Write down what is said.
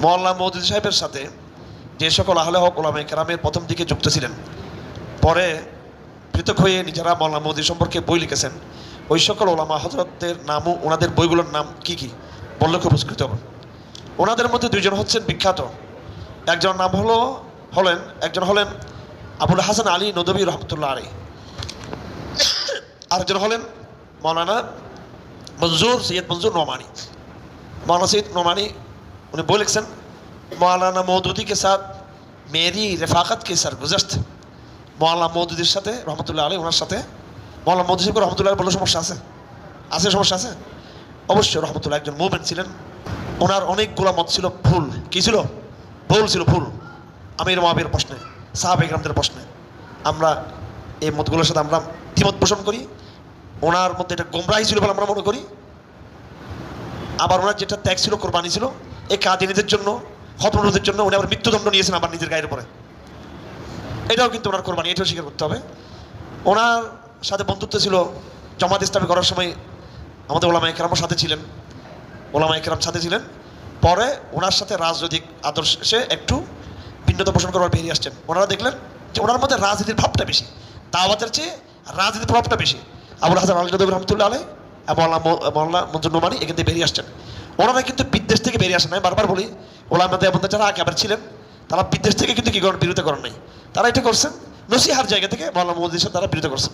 মওলানা মওদুদী সাহেবের সাথে যে সকল আহলে হক ওলামায়ে কেরামের প্রথম দিকে যুক্ত ছিলেন, পরে পৃথক হয়ে নিজেরা মওলানা মওদুদী সম্পর্কে বই লিখেছেন, ওই সকল ওলামা হযরতদের নামও, ওনাদের বইগুলোর নাম কি কি বললে খুব উপকৃত হবে। ওনাদের মধ্যে দুইজন হচ্ছেন বিখ্যাত। একজন নাম একজন হলেন আবুল হাসান আলী নদভী রহমতুল্লাহ আলাইহি, আরেকজন হলেন মৌলানা সৈয়দ মঞ্জুর নোমানী। मौलाना सैयद नोमानी उन्हें बोल लिखसन मौलाना मौदूदी के साथ मेरी रफाकत के सरगुजश्त। मौलाना मौदूदीर साथे रहमतुल्लाह आलैहि ওনার সাথে মৌলানা মওদুদী সাহেব রহমতুল্লাহ বলে সমস্যা আছে সমস্যা আছে অবশ্যই। রহমতুল্লাহ একজন মুমিন ছিলেন, ওনার অনেকগুলো মত ছিল ভুল। কি ছিল? ভুল ছিল, ভুল। আমির মুআবিয়ার প্রশ্নে, সাহাবা ইকরামদের প্রশ্নে আমরা এই মতগুলোর সাথে আমরা দ্বিমত পোষণ করি। ওনার মধ্যে এটা গোমরাহি ছিল বলে আমরা মনে করি। আবার ওনার যেটা ত্যাগ ছিল, কোরবানি ছিল, এই কাদিনীদের জন্য, খতমরদের জন্য উনি আবার মৃত্যুদণ্ড নিয়েছেন আবার নিজের গায়ের উপরে। এটাও কিন্তু ওনার কোরবানি, এটাও স্বীকার করতে হবে। ওনার সাথে বন্ধুত্ব ছিল। জামাত ইসলামী করার সময় আমাদের ওলামায়ে কেরামের সাথে ছিলেন, ওলামায়ে কেরাম সাথে ছিলেন। পরে ওনার সাথে রাজনৈতিক আদর্শে একটু ভিন্নতা পোষণ করার বেরিয়ে আসছেন। ওনারা দেখলেন যে ওনার মধ্যে রাজনীতির ভাবটা বেশি, দাওয়াতের চেয়ে রাজনীতির প্রভাবটা বেশি। আবুল হাসান আলী নদভী রহমতুল্লাহ আলাইহি মৌলানা মঞ্জুর নোমানী এখান থেকে বেরিয়ে আসছেন। ওনারা কিন্তু বিদেশ থেকে বেরিয়ে আসেন নাই। বারবার বলি, ওলামায়ে দেওবন্দের যারা আগে ছিলেন তারা বিদেশ থেকে কিন্তু কি করেন, বিরোধিতা করেন নাই। তারা এটা করছেন নসিহার জায়গা থেকে মৌলানা মওদুদীর সাথে তারা বিরোধিতা করছেন।